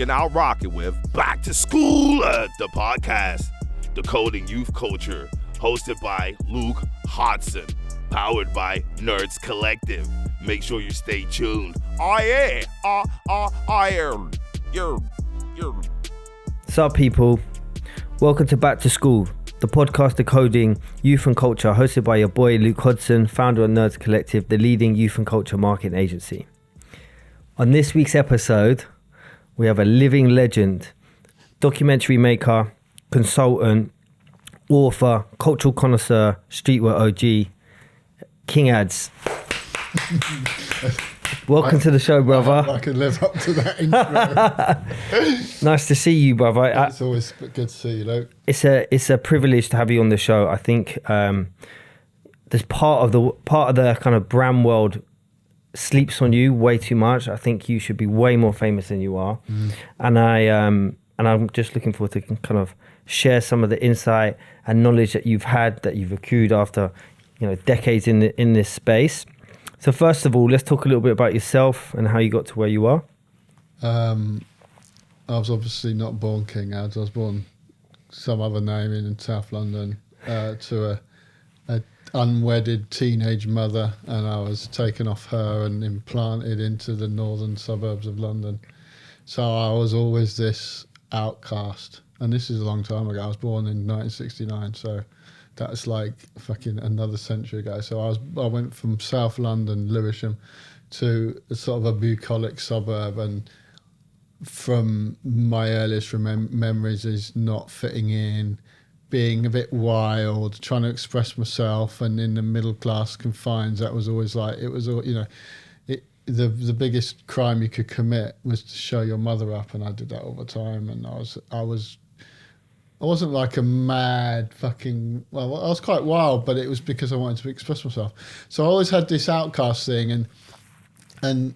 You're now rocking with Back2Skool, the podcast, decoding youth culture, hosted by Luke Hodson, powered by NERDS Collective. Make sure you stay tuned. Sup people, welcome to Back2Skool, the podcast decoding youth and culture, hosted by your boy Luke Hodson, founder of NERDS Collective, the leading youth and culture marketing agency. On this week's episode, we have a living legend, documentary maker, consultant, author, cultural connoisseur, streetwear OG, King ADZ. Welcome to the show, brother. I can live up to that intro. Nice to see you, brother. It's always good to see you, Luke. It's a privilege to have you on the show. I think there's part of the kind of brand world sleeps on you way too much. I think you should be way more famous than you are, and I'm just looking forward to kind of share some of the insight and knowledge that you've had, that you've accrued after decades in this space. So first of all, let's talk a little bit about yourself and how you got to where you are. I was obviously not born King ADZ. I was born some other name in South London to a unwedded teenage mother, and I was taken off her and implanted into the northern suburbs of London. So I was always this outcast, and this is a long time ago. I was born in 1969, so that's like fucking another century ago. So I went from South London, Lewisham, to sort of a bucolic suburb, and from my earliest memories is not fitting in, being a bit wild, trying to express myself, and in the middle class confines, that was always like, it was all, the biggest crime you could commit was to show your mother up, and I did that all the time. And I wasn't like a mad fucking, well, I was quite wild, but it was because I wanted to express myself. So I always had this outcast thing, and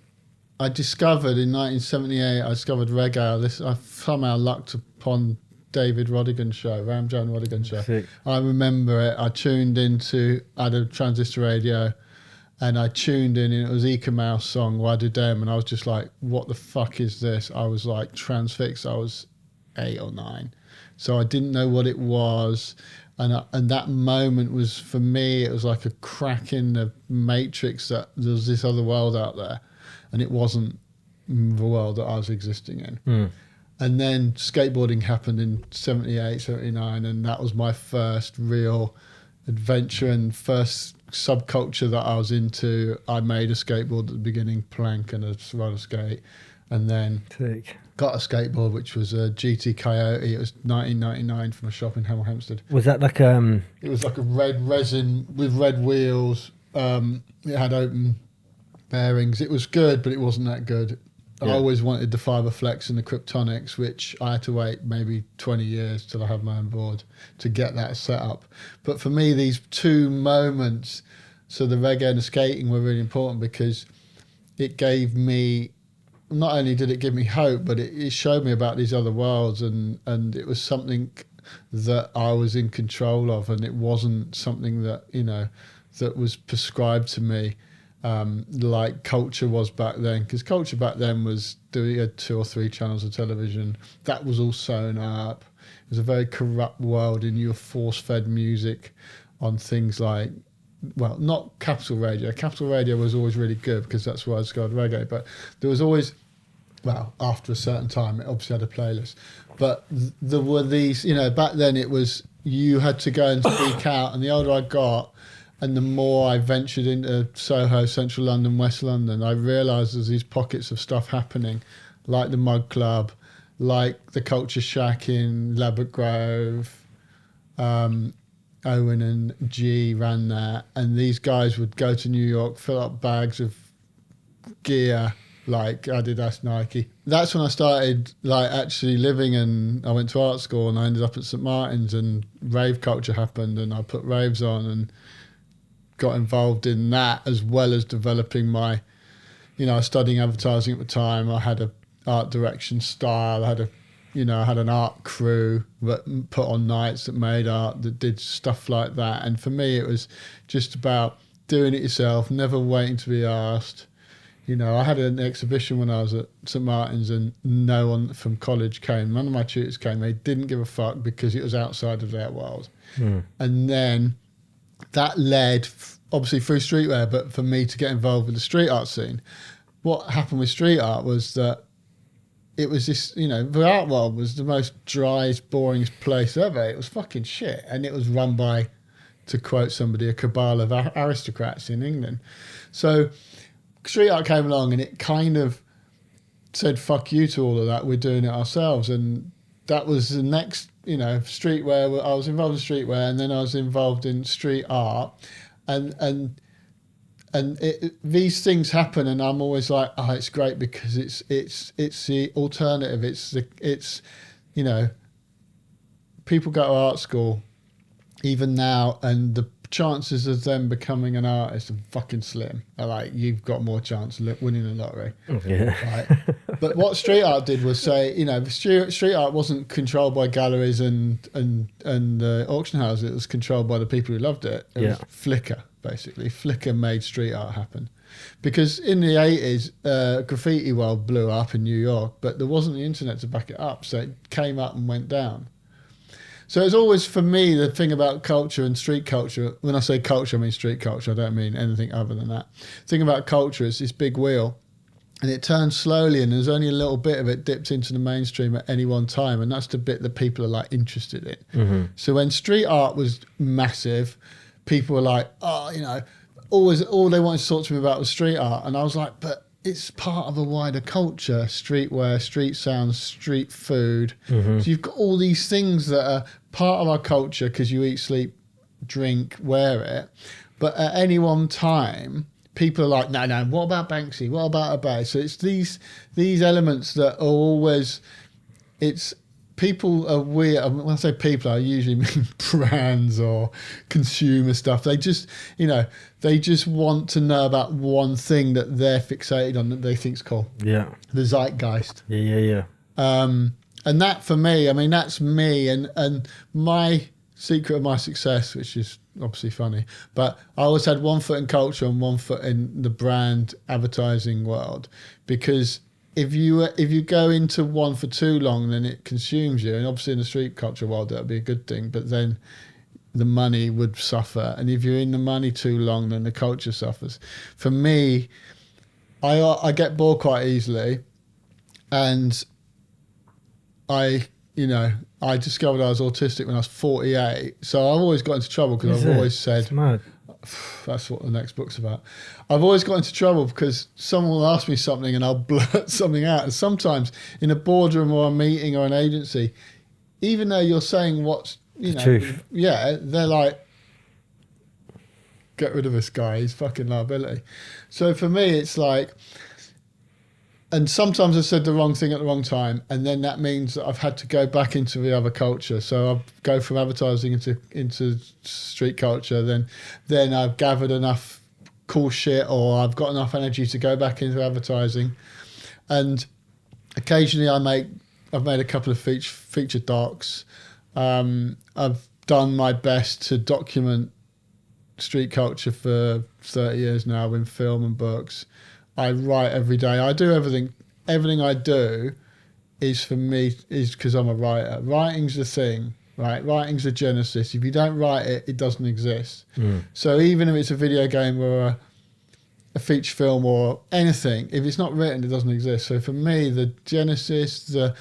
I discovered in 1978, I discovered reggae. I somehow lucked upon David Rodigan's show, Ramjan Rodigan's show. Sick. I remember it. I tuned into, I had a transistor radio, and I tuned in, and it was Eka Mouse song, Wadu Dem, and I was just like, what the fuck is this? I was like transfixed. I was 8 or 9. So I didn't know what it was. And that moment was, for me, it was like a crack in the matrix that there was this other world out there, and it wasn't the world that I was existing in. And then skateboarding happened in 78, 79, and that was my first real adventure and first subculture that I was into. I made a skateboard at the beginning, plank and a roller skate, and then got a skateboard which was a GT Coyote. It was 1999 from a shop in Hemel Hempstead. Was that like It was like a red resin with red wheels. It had open bearings. It was good, but it wasn't that good. I always wanted the Fiberflex and the Kryptonics, which I had to wait maybe 20 years till I had my own board to get that set up. But for me, these two moments, so the reggae and the skating, were really important because it gave me, not only did it give me hope, but it showed me about these other worlds, and it was something that I was in control of, and it wasn't something that, that was prescribed to me. Like culture was back then, because culture back then was doing 2 or 3 channels of television. That was all sewn up. It was a very corrupt world, and you were force-fed music on things like, well, not Capital Radio. Capital Radio was always really good because that's where I discovered reggae, but there was always, well, after a certain time, it obviously had a playlist. But there were these, back then it was, you had to go and speak out, and the older I got, and the more I ventured into Soho, Central London, West London, I realised there's these pockets of stuff happening, like the Mug Club, like the Culture Shack in Ladbroke Grove. Owen and G ran that, and these guys would go to New York, fill up bags of gear like Adidas, Nike. That's when I started actually living, and I went to art school, and I ended up at St Martin's, and rave culture happened, and I put raves on and got involved in that, as well as developing my, I was studying advertising at the time. I had a art direction style. I had an art crew that put on nights that made art, that did stuff like that. And for me, it was just about doing it yourself, never waiting to be asked, You know, I had an exhibition when I was at St Martin's, and no one from college came. None of my tutors came. They didn't give a fuck because it was outside of their world. And then that led, obviously through streetwear, but for me to get involved with the street art scene. What happened with street art was that it was this, you know, the art world was the most driest, boringest place ever. It was fucking shit. And it was run by, to quote somebody, a cabal of aristocrats in England. So street art came along and it kind of said, fuck you to all of that. We're doing it ourselves. And that was the next, you know, streetwear. I was involved in streetwear, and then I was involved in street art. And these things happen, and I'm always like, oh, it's great because it's the alternative. It's you know, people go to art school even now, and the chances of them becoming an artist are fucking slim. They're like, you've got more chance of winning the lottery. Yeah. Right? But what street art did was say, you know, street art wasn't controlled by galleries and auction houses. It was controlled by the people who loved it. It was Flickr, basically. Flickr made street art happen. Because in the 80s, graffiti world blew up in New York, but there wasn't the internet to back it up. So it came up and went down. So it's always, for me, the thing about culture and street culture, when I say culture, I mean street culture, I don't mean anything other than that. The thing about culture is this big wheel, and it turns slowly, and there's only a little bit of it dipped into the mainstream at any one time, and that's the bit that people are like interested in. So when street art was massive, people were like, oh, you know, all they wanted to talk to me about was street art. And I was like, but it's part of a wider culture: streetwear, street sounds, street food. So you've got all these things that are part of our culture because you eat, sleep, drink, wear it. But at any one time, people are like, no, what about Banksy? What about Abay? So it's these elements that are always, it's, people are weird. When I say people, I usually mean brands or consumer stuff. They just, you know, they just want to know about one thing that they're fixated on that they think's cool. Yeah. The zeitgeist. Yeah. And that, for me, I mean, that's me, and my secret of my success, which is obviously funny, but I always had one foot in culture and one foot in the brand advertising world, because if you go into one for too long, then it consumes you. And obviously in the street culture world, that would be a good thing, but then the money would suffer. And if you're in the money too long, then the culture suffers. For me, I get bored quite easily, and I discovered I was autistic when I was 48. So I've always got into trouble because I've always said, that's what the next book's about. I've always got into trouble because someone will ask me something and I'll blurt something out. And sometimes in a boardroom or a meeting or an agency, even though you're saying what's, truth. Yeah, they're like, get rid of this guy, he's fucking liability. So for me, it's like, and sometimes I said the wrong thing at the wrong time, and then that means that I've had to go back into the other culture. So I'll go from advertising into street culture. Then I've gathered enough cool shit, or I've got enough energy to go back into advertising. And occasionally I've made a couple of feature docs. I've done my best to document street culture for 30 years now in film and books. I write every day. I do everything. Everything I do is for me, is because I'm a writer. Writing's the thing, right? Writing's the genesis. If you don't write it, it doesn't exist. So even if it's a video game or a feature film or anything, if it's not written, it doesn't exist. So for me, the genesis, the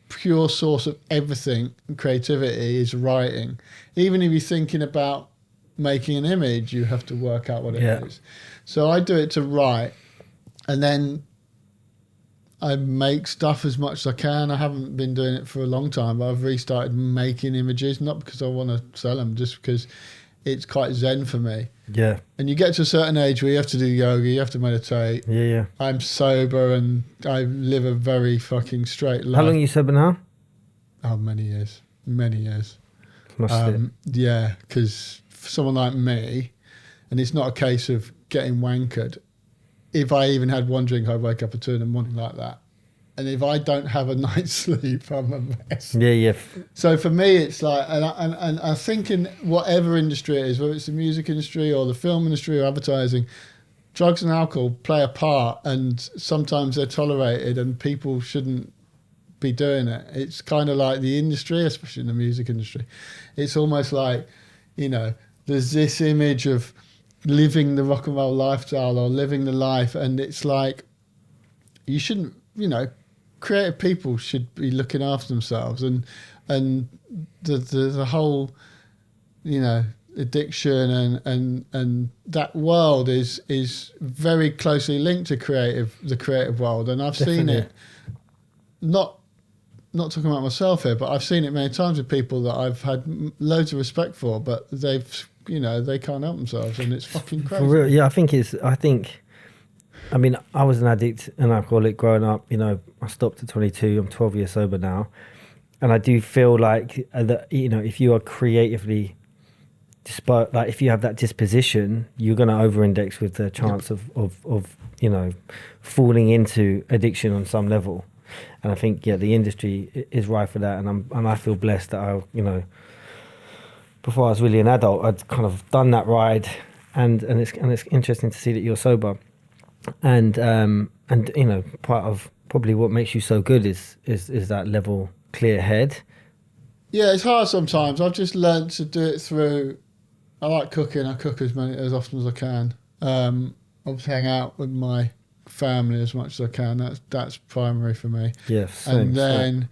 pure source of everything, creativity, is writing. Even if you're thinking about making an image, you have to work out what it is. So I do it to write. And then I make stuff as much as I can. I haven't been doing it for a long time, but I've restarted making images, not because I want to sell them, just because it's quite zen for me. Yeah. And you get to a certain age where you have to do yoga, you have to meditate. Yeah. I'm sober and I live a very fucking straight life. How long are you sober now? Oh, many years. Many years. Must it? Yeah, because for someone like me, and it's not a case of getting wankered, if I even had one drink, I'd wake up at 2 a.m. like that. And if I don't have a night's sleep, I'm a mess. Yeah. So for me, it's like, and I think in whatever industry it is, whether it's the music industry or the film industry or advertising, drugs and alcohol play a part, and sometimes they're tolerated, and people shouldn't be doing it. It's kind of like the industry, especially in the music industry. It's almost like, you know, there's this image of living the rock and roll lifestyle or living the life, and it's like, you shouldn't, you know, creative people should be looking after themselves, and the whole, you know, addiction and that world is very closely linked to the creative world. And I've seen it, not talking about myself here, but I've seen it many times with people that I've had loads of respect for, but they've, you know, they can't help themselves, and it's fucking crazy. For real, yeah, I mean, I was an addict, an alcoholic growing up. You know, I stopped at 22. I'm 12 years sober now, and I do feel like that. You know, if you are creatively, like if you have that disposition, you're going to over-index with the chance of you know, falling into addiction on some level. And I think the industry is right for that, and I feel blessed that I, you know, before I was really an adult, I'd kind of done that ride, and it's interesting to see that you're sober. And you know, part of probably what makes you so good is that level, clear head. Yeah, it's hard sometimes. I've just learned to do it through. I like cooking. I cook as often as I can. Obviously, hang out with my family as much as I can. That's primary for me. Yeah, same, and then,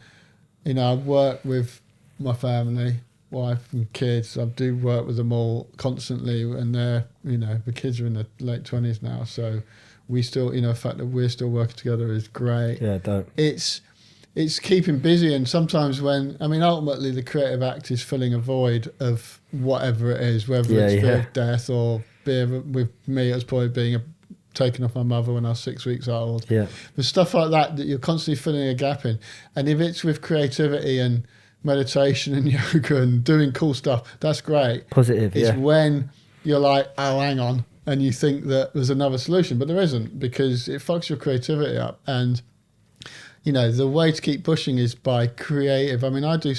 you know, I work with my family, wife and kids. I do work with them all constantly, and they're, you know, the kids are in their late 20s now, so we still, you know, the fact that we're still working together is great. Yeah, dope. It's keeping busy, and sometimes ultimately the creative act is filling a void of whatever it is, whether it's fear of death or with me, it was probably being taken off my mother when I was 6 weeks old. Yeah. There's stuff like that you're constantly filling a gap in. And if it's with creativity and meditation and yoga and doing cool stuff, that's great. Positive, it's when you're like, oh, hang on, and you think that there's another solution, but there isn't, because it fucks your creativity up. And, you know, the way to keep pushing is by creative. I mean, I do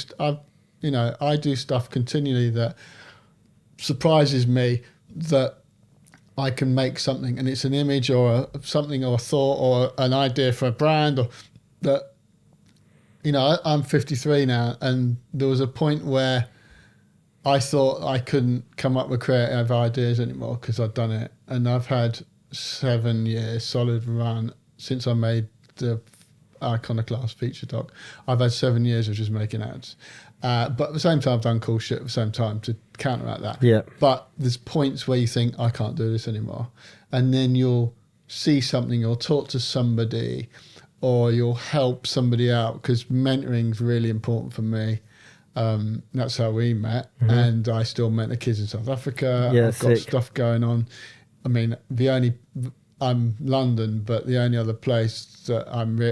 stuff continually that surprises me, that I can make something, and it's an image or something or a thought or an idea for a brand, or that, you know, I'm 53 now, and there was a point where I thought I couldn't come up with creative ideas anymore because I'd done it. And I've had 7 years solid run since I made the Iconoclast feature doc. I've had 7 years of just making ads. But at the same time, I've done cool shit at the same time to counteract that. Yeah. But there's points where you think, I can't do this anymore. And then you'll see something, or talk to somebody, or you'll help somebody out, because mentoring is really important for me. That's how we met. Mm-hmm. And I still mentor kids in South Africa. Yeah, I've got stuff going on. I mean, I'm London, but the only other place that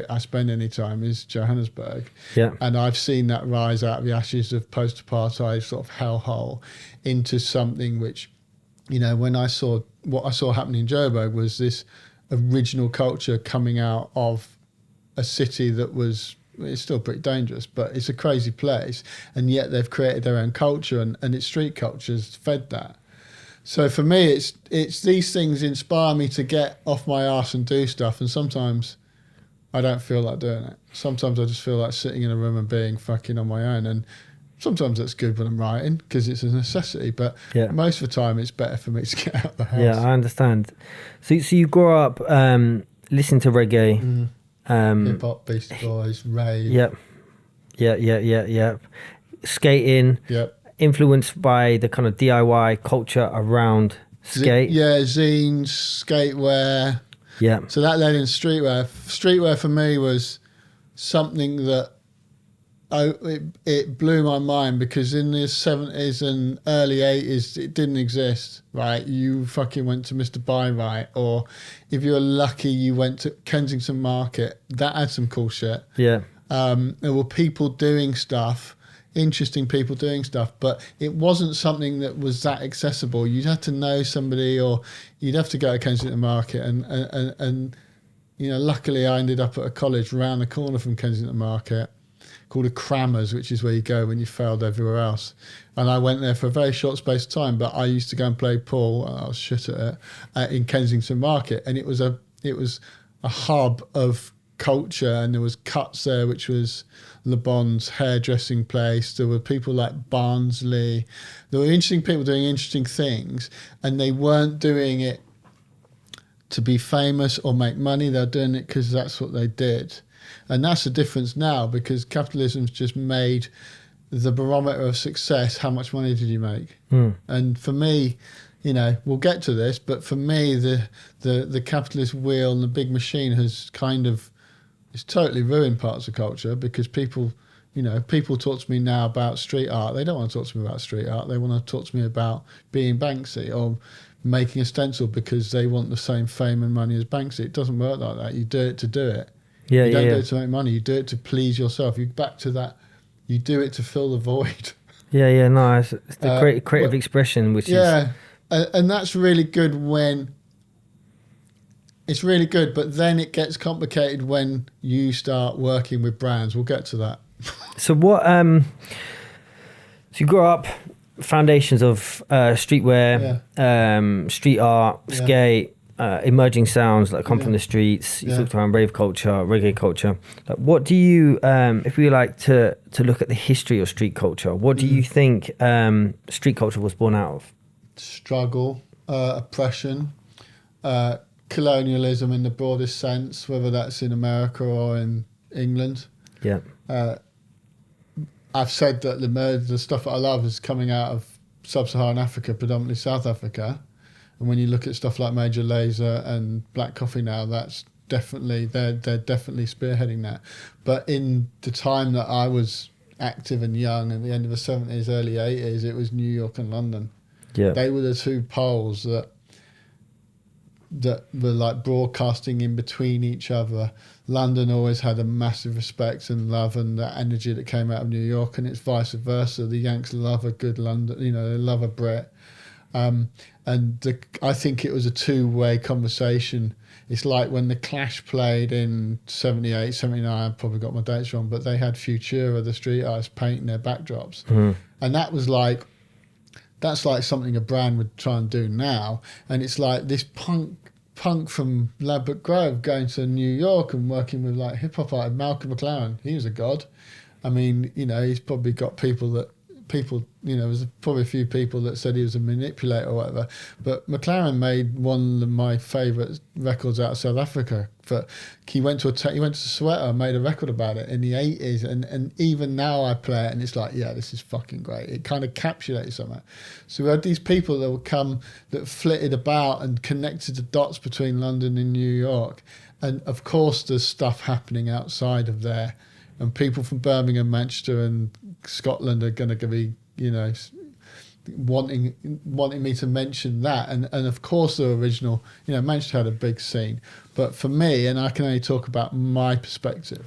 I spend any time is Johannesburg. Yeah. And I've seen that rise out of the ashes of post-apartheid sort of hellhole into something which, you know, what I saw happening in Joburg was this original culture coming out of a city that it's still pretty dangerous, but it's a crazy place. And yet they've created their own culture, and its street culture's fed that. So for me, it's these things inspire me to get off my arse and do stuff. And sometimes I don't feel like doing it. Sometimes I just feel like sitting in a room and being fucking on my own. And sometimes that's good when I'm writing, because it's a necessity. But most of the time, it's better for me to get out of the house. Yeah, I understand. So you grew up listening to reggae. Hip hop, Beastie Boys, rave. Yep. Yeah. Skating. Yep. Influenced by the kind of DIY culture around skate. Zines, skatewear. Yeah. So that led in streetwear. Streetwear for me was something that it blew my mind, because in the 70s and early 80s it didn't exist, right? You fucking went to Mr. Buy-Right, or if you were lucky you went to Kensington Market. That had some cool shit. Yeah. There were people doing stuff, interesting people doing stuff, but it wasn't something that was that accessible. You'd have to know somebody, or you'd have to go to Kensington Market, and you know, luckily I ended up at a college around the corner from Kensington Market, called a Crammers, which is where you go when you failed everywhere else. And I went there for a very short space of time, but I used to go and play pool, and I was shit at it, in Kensington Market. And it was a hub of culture, and there was Cuts there, which was Le Bon's hairdressing place. There were people like Barnsley. There were interesting people doing interesting things, and they weren't doing it to be famous or make money. They're doing it because that's what they did. And that's the difference now, because capitalism's just made the barometer of success. How much money did you make? And for me, you know, we'll get to this, but for me, the capitalist wheel and the big machine has kind of, it's totally ruined parts of culture, because people talk to me now about street art. They don't want to talk to me about street art. They want to talk to me about being Banksy or making a stencil because they want the same fame and money as Banksy. It doesn't work like that. You do it to do it. You don't do it to make money. You do it to please yourself. You back to that. You do it to fill the void. No, it's the great creative expression, which is... and that's really good when... It's really good, but then it gets complicated when you start working with brands. We'll get to that. So what... so you grew up, foundations of streetwear, street art, skate, emerging sounds that come from the streets. You talked around rave culture, reggae culture. Like, what do you, if we like to look at the history of street culture, what do you think street culture was born out of? Struggle, oppression, colonialism in the broadest sense, whether that's in America or in England. I've said that the stuff that I love is coming out of sub-Saharan Africa, predominantly South Africa. And when you look at stuff like Major Lazer and Black Coffee now, that's definitely, they're definitely spearheading that. But in the time that I was active and young, at the end of the 70s, early 80s, it was New York and London. They were the two poles that were like broadcasting in between each other. London always had a massive respect and love and that energy that came out of New York, and it's vice versa. The Yanks love a good London, they love a Brit. I think it was a two-way conversation. It's like when the Clash played in 78, 79, I probably got my dates wrong, but they had Futura, the street artists, painting their backdrops. And that was like, that's like something a brand would try and do now. And it's like this punk from Ladbroke Grove going to New York and working with like hip-hop artist Malcolm McLaren. He was a god. I mean, he's probably got there's probably a few people that said he was a manipulator or whatever, but McLaren made one of my favourite records out of South Africa. He went to Soweto and made a record about it in the 80s, and even now I play it and it's like, yeah, this is fucking great. It kind of encapsulates something. So we had these people that would come that flitted about and connected the dots between London and New York, and of course there's stuff happening outside of there. And people from Birmingham, Manchester and Scotland are going to be, wanting me to mention that. And of course the original, Manchester had a big scene. But for me, and I can only talk about my perspective,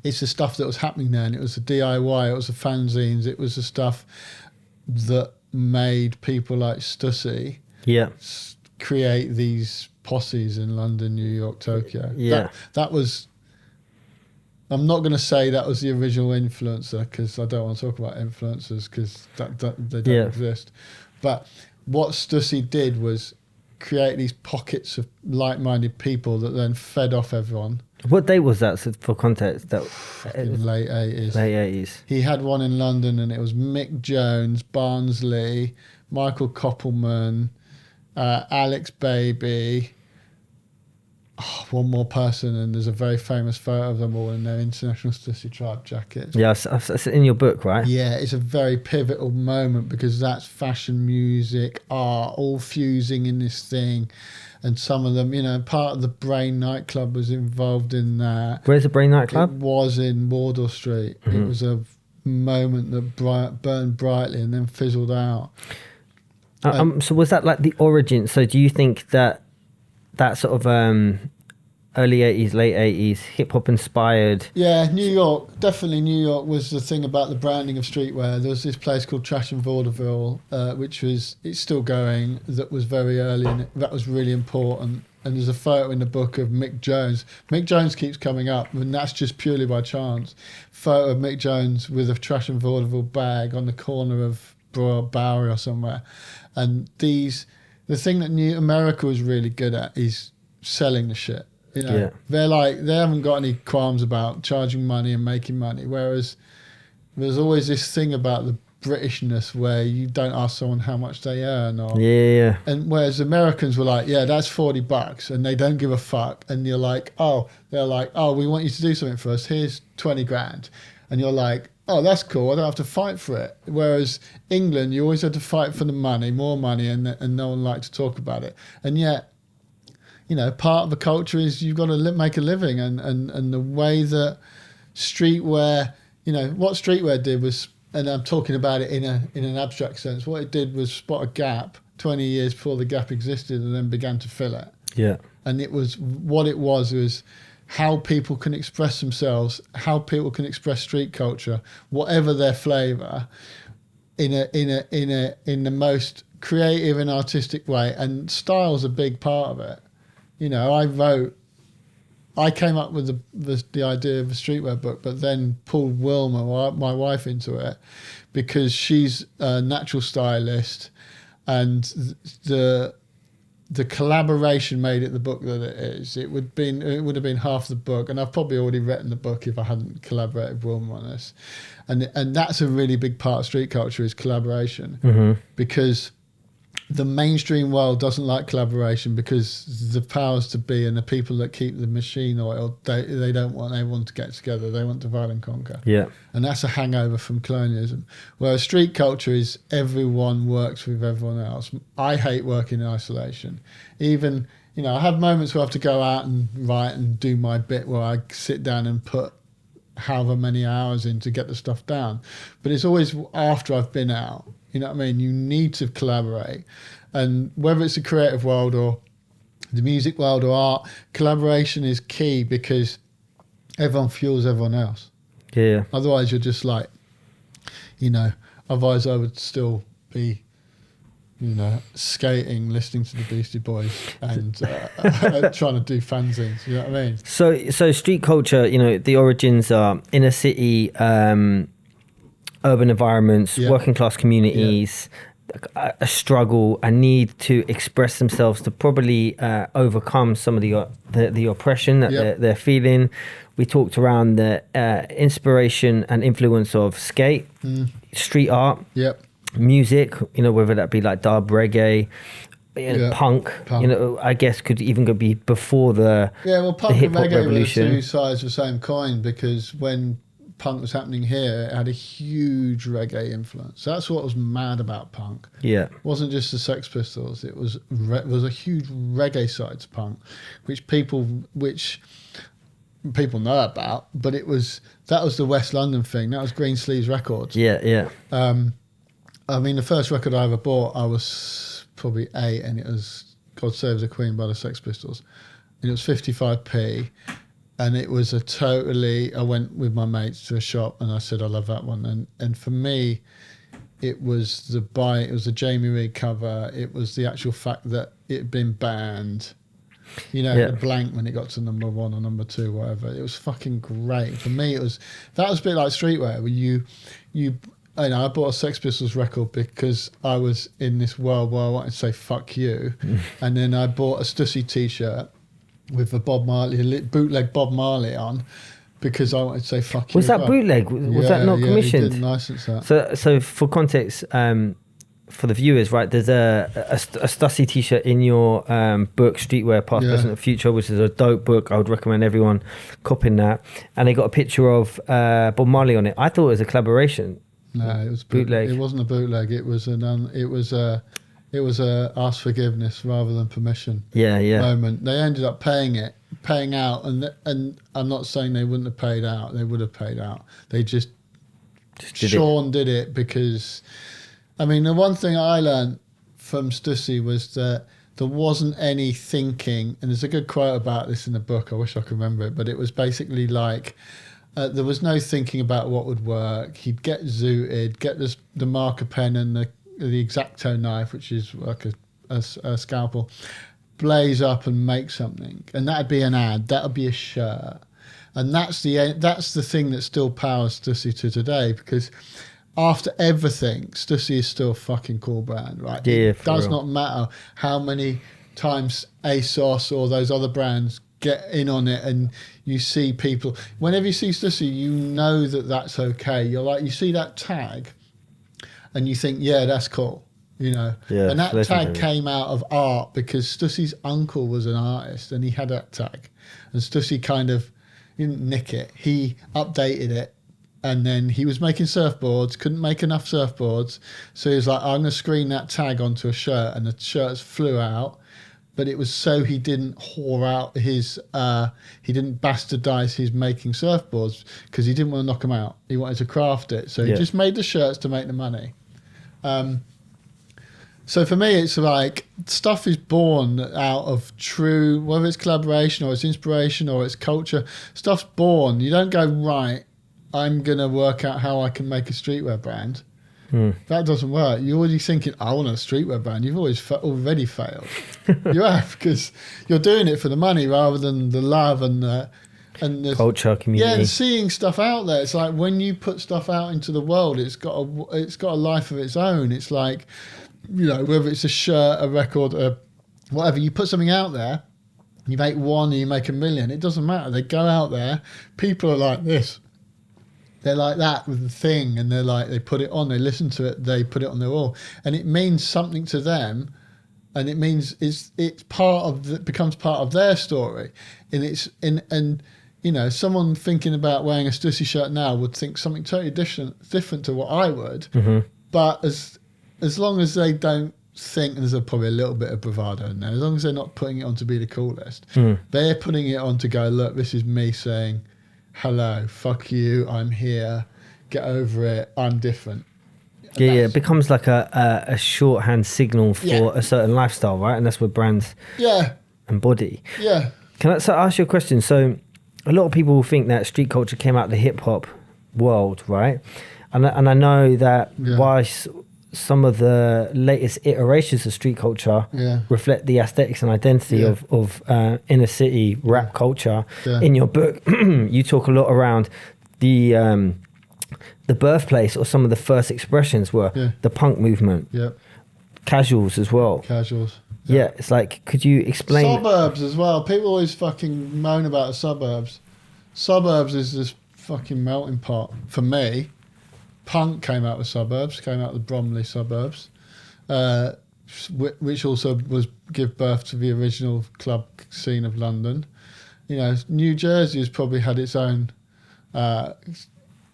it's the stuff that was happening there. And it was the DIY, it was the fanzines, it was the stuff that made people like Stussy create these posses in London, New York, Tokyo. That was... I'm not going to say that was the original influencer, because I don't want to talk about influencers, because they don't exist. But what Stussy did was create these pockets of like-minded people that then fed off everyone. What date was that, for context? That late 80s. Late 80s. He had one in London, and it was Mick Jones, Barnsley, Michael Koppelman, Alex Baby... one more person, and there's a very famous photo of them all in their International Stussy Tribe jackets. It's in your book, right? Yeah, it's a very pivotal moment, because that's fashion, music, art, all fusing in this thing. And some of them, part of the Brain nightclub was involved in that. Where's the Brain nightclub? It was in Wardour Street. It was a moment that burned brightly and then fizzled out. So was that like the origin? So do you think that sort of early 80s, late 80s, hip-hop inspired? Yeah, New York. Definitely New York was the thing about the branding of streetwear. There was this place called Trash and Vaudeville, it's still going, that was very early, and that was really important. And there's a photo in the book of Mick Jones. Mick Jones keeps coming up, and that's just purely by chance. Photo of Mick Jones with a trash and vaudeville bag on the corner of Bowery or somewhere. And the thing that America was really good at is selling the shit. You know, they haven't got any qualms about charging money and making money. Whereas there's always this thing about the Britishness where you don't ask someone how much they earn, or and whereas Americans were like, yeah, that's $40, and they don't give a fuck, and you're like, they're like, we want you to do something for us, here's 20 grand, and you're like, that's cool, I don't have to fight for it. Whereas England, you always had to fight for the money, more money, and no one liked to talk about it. And yet, you know, part of the culture is you've got to make a living, and the way that streetwear, you know, what streetwear did was, and I'm talking about it in an abstract sense, what it did was spot a gap 20 years before the gap existed and then began to fill it. Yeah. And it was how people can express themselves, how people can express street culture, whatever their flavour, in the most creative and artistic way. And style's a big part of it. You know, I came up with the idea of a streetwear book, but then pulled Wilma, my wife, into it because she's a natural stylist, and the collaboration made it the book that it is. It would have been half the book, and I've probably already written the book if I hadn't collaborated with Wilma on this. And that's a really big part of street culture is collaboration, because the mainstream world doesn't like collaboration because the powers to be and the people that keep the machine oiled, they don't want everyone to get together. They want divide and conquer. Yeah. And that's a hangover from colonialism. Whereas street culture is everyone works with everyone else. I hate working in isolation. Even, you know, I have moments where I have to go out and write and do my bit where I sit down and put however many hours in to get the stuff down. But it's always after I've been out. You know what I mean? You need to collaborate. And whether it's the creative world or the music world or art, collaboration is key because everyone fuels everyone else. Yeah. Otherwise, you're just like, you know, otherwise I would still be, you know, skating, listening to the Beastie Boys and trying to do fanzines. You know what I mean? So street culture, you know, the origins are inner city, urban environments, working class communities, a struggle, a need to express themselves to probably overcome some of the oppression that they're feeling. We talked around the inspiration and influence of skate, street art, music, you know, whether that be like dub, reggae, punk, you know, I guess could even go be before the punk hip hop and reggae revolution. were two sides of the same coin, because when punk was happening here, it had a huge reggae influence. That's what was mad about punk. Yeah, it wasn't just the Sex Pistols. It was a huge reggae side to punk, which people know about. But that was the West London thing. That was Green Sleeves Records. Yeah. I mean, the first record I ever bought, I was probably 8, and it was God Save the Queen by the Sex Pistols, and it was 55p. And it was I went with my mates to a shop and I said, I love that one. And for me, it was the Jamie Reid cover. It was the actual fact that it had been banned. You know, the blank when it got to number 1 or number 2, whatever. It was fucking great. For me, that was a bit like streetwear, where you I bought a Sex Pistols record because I was in this world where I wanted to say fuck you. And then I bought a Stussy t-shirt with a bootleg Bob Marley on, because I wanted to say fuck you. Was that bootleg? Was that not commissioned? He didn't license that. So for context, for the viewers, right, there's a Stussy t-shirt in your book, Streetwear, Past, Present and Future, which is a dope book. I would recommend everyone copying that. And they got a picture of Bob Marley on it. I thought it was a collaboration. No, it was bootleg. It wasn't a bootleg. It was a ask forgiveness rather than permission moment. They ended up paying out, and I'm not saying they wouldn't have paid out. They would have paid out. They just Sean did it because, I mean, the one thing I learned from Stussy was that there wasn't any thinking, and there's a good quote about this in the book. I wish I could remember it, but it was basically like, there was no thinking about what would work. He'd get zooted, get the marker pen and the X-Acto knife, which is like a scalpel, blaze up and make something, and that'd be an ad, that'd be a shirt, and that's the thing that still powers Stussy to today, because after everything, Stussy is still a fucking cool brand, right? Yeah, it does not matter how many times ASOS or those other brands get in on it, and you see people, whenever you see Stussy, you know that that's okay. You're like, you see that tag and you think, yeah, that's cool, you know. Yeah, and that tag came out of art, because Stussy's uncle was an artist and he had that tag, and Stussy kind of, he didn't nick it, he updated it, and then he was making surfboards, couldn't make enough surfboards, so he was like, I'm going to screen that tag onto a shirt, and the shirts flew out. But it was so he didn't whore out his, he didn't bastardize his making surfboards, because he didn't want to knock them out. He wanted to craft it. So he just made the shirts to make the money. So for me, it's like stuff is born out of true, whether it's collaboration or it's inspiration or it's culture, stuff's born. You don't go, right, I'm going to work out how I can make a streetwear brand. That doesn't work. You're already thinking, I want a streetwear brand. You've already failed. You have, because you're doing it for the money rather than the love and the culture, community. Yeah, and seeing stuff out there. It's like when you put stuff out into the world, it's got a life of its own. It's like, you know, whether it's a shirt, a record, whatever. You put something out there, you make one, and you make 1 million. It doesn't matter. They go out there. People are like this. They're like that with the thing, and they're like, they put it on, they listen to it, they put it on their wall, and it means something to them, and it means it's becomes part of their story, and you know, someone thinking about wearing a Stussy shirt now would think something totally different to what I would, but as long as they don't think, and there's probably a little bit of bravado in there, as long as they're not putting it on to be the coolest, they're putting it on to go, look, this is me saying, hello, fuck you, I'm here, get over it, I'm different. And it becomes like a shorthand signal for a certain lifestyle, right? And that's what brands embody. Yeah. Can I ask you a question? So a lot of people think that street culture came out of the hip hop world, right? And I know that why some of the latest iterations of street culture reflect the aesthetics and identity of inner city rap culture. In your book, you talk a lot around the birthplace, or some of the first expressions were the punk movement, casuals as well. Casuals. Yeah, it's like, could you explain? Suburbs as well. People always fucking moan about the suburbs. Suburbs is this fucking melting pot for me. Punk came out of suburbs, came out of the Bromley suburbs, which also give birth to the original club scene of London. You know, New Jersey has probably had its own, had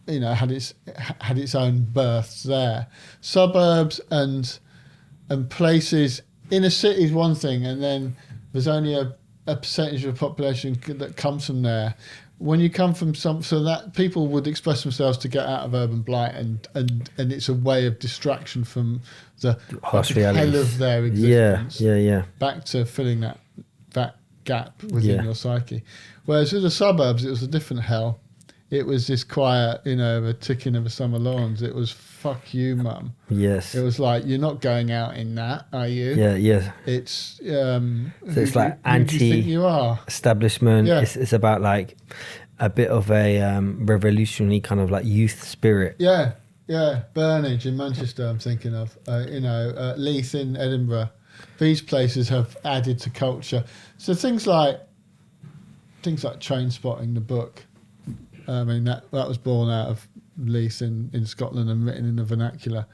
its own births there. Suburbs and places, inner city is one thing, and then there's only a percentage of the population that comes from there. When you come from so that people would express themselves to get out of urban blight, and it's a way of distraction from the harsh hell realities of their existence. Yeah. Back to filling that gap within your psyche. Whereas with the suburbs, it was a different hell. It was this quiet, you know, the ticking of the summer lawns. It was fuck you, mum. Yes. It was like, you're not going out in that, are you? Yeah. It's so it's like who do you think you are? establishment. Yeah. It's about like a bit of a revolutionary kind of like youth spirit. Yeah. Burnage in Manchester, I'm thinking of. Leith in Edinburgh. These places have added to culture. So things like Train Spotting, the book. I mean, that was born out of Leith in Scotland and written in the vernacular.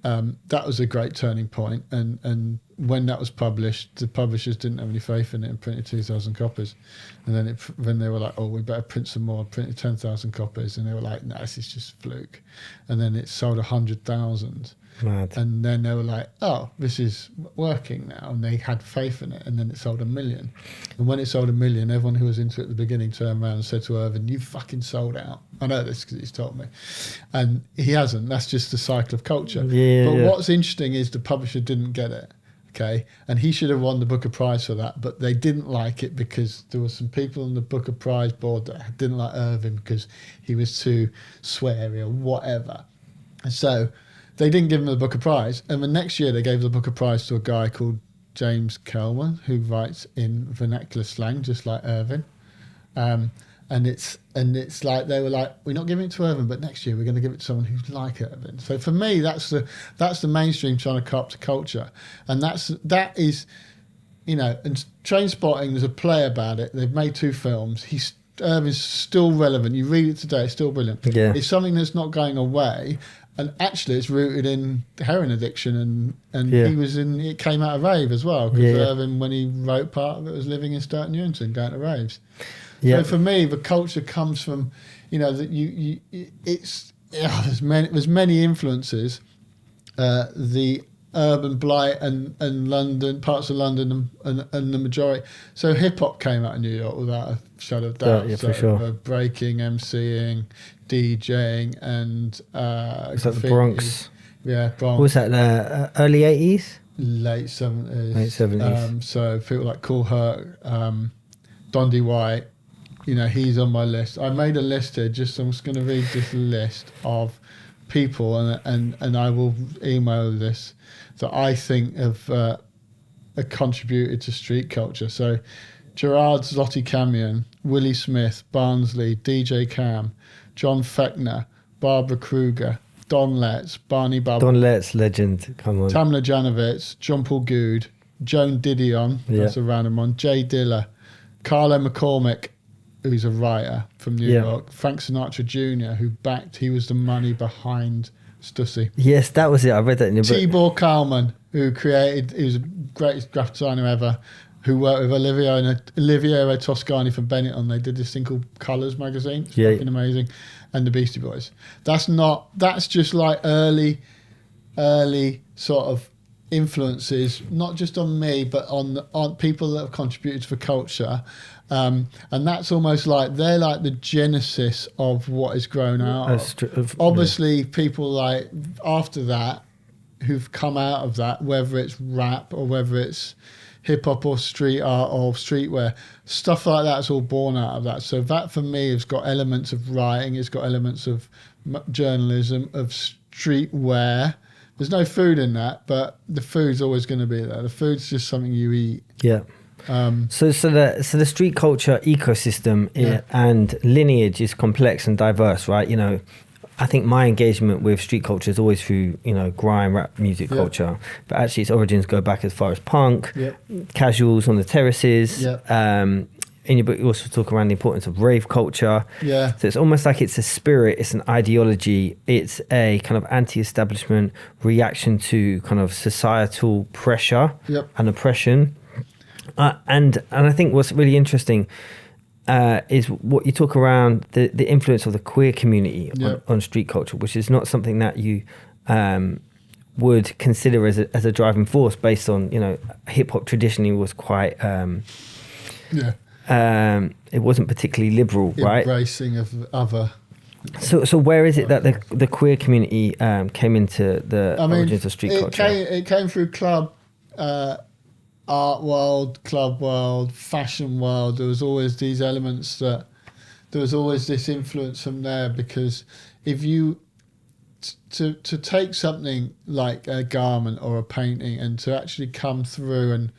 That was a great turning point. And when that was published, the publishers didn't have any faith in it and printed 2,000 copies. And then they were like, oh, we better print some more. Printed 10,000 copies. And they were like, no, this is just fluke. And then it sold 100,000. Mad. And then they were like, oh, this is working now. And they had faith in it. And then it sold 1 million. And when it sold 1 million, everyone who was into it at the beginning turned around and said to Irvin, you fucking sold out. I know this because he's told me. And he hasn't. That's just the cycle of culture. But what's interesting is the publisher didn't get it. Okay. And he should have won the Booker Prize for that. But they didn't like it because there were some people on the Booker Prize board that didn't like Irvin because he was too sweary or whatever. And so they didn't give him the Booker Prize, and the next year they gave the Booker Prize to a guy called James Kelman, who writes in vernacular slang, just like Irvin. And it's like they were like, we're not giving it to Irvin, but next year we're going to give it to someone who's like Irvin. So for me, that's the mainstream trying to co-opt culture, and that is, you know. And Trainspotting, there's a play about it. They've made 2 films. Irvin's still relevant. You read it today, it's still brilliant. Yeah. It's something that's not going away, and actually it's rooted in heroin addiction, and it came out of rave as well, because Irvin, when he wrote part of it, was living in Stoke Newington, going to raves. So for me, the culture comes from, you know, that there's many influences. The urban blight and London, parts of London and the majority. So hip hop came out of New York without a shadow of doubt. Yeah, for sure. Breaking, MCing, DJing, and was that the Bronx? Yeah, Bronx. What was that? Early 80s? Late 70s. Late 70s. So people like Kool Herc, Dondi White. You know, he's on my list. I made a list here. I'm just going to read this list of people, and I will email this, that I think have contributed to street culture. So, Gerard Zotti Camion, Willie Smith, Barnsley, DJ Cam, John Feckner, Barbara Kruger, Don Letts, Barney Bubble. Don Letts, legend. Come on. Tamla Janovitz, John Paul Good, Joan Didion, that's a random one, Jay Diller, Carlo McCormick, who's a writer from New York, Frank Sinatra Jr., he was the money behind Stussy. Yes, that was it. I read that in your book. Tibor Kalman, he was the greatest graphic designer ever, who worked with Oliviero Toscani from Benetton. They did this thing called Colours magazine. It's fucking amazing. And the Beastie Boys. That's just like early sort of influences, not just on me, but on people that have contributed to the culture. And that's almost like they're like the genesis of what is grown out of. Obviously, people like after that who've come out of that, whether it's rap or whether it's hip hop or street art or streetwear, stuff like that's all born out of that. So that for me has got elements of writing, it's got elements of journalism, of streetwear. There's no food in that, but the food's always going to be there. The food's just something you eat. Yeah. So the street culture ecosystem and lineage is complex and diverse, right? You know, I think my engagement with street culture is always through, you know, grime, rap music culture, but actually its origins go back as far as punk, casuals on the terraces. In your book, you also talk around the importance of rave culture. So it's almost like it's a spirit, it's an ideology, it's a kind of anti-establishment reaction to kind of societal pressure and oppression. And I think what's really interesting is what you talk around the influence of the queer community on street culture, which is not something that you would consider as a driving force based on, you know, hip hop traditionally was quite it wasn't particularly liberal, right? Embracing of other. So where is it that the queer community came into the origins of street culture? It came through club. Art world, club world, fashion world. There was always these elements there was always this influence from there, because if you to take something like a garment or a painting and to actually come through and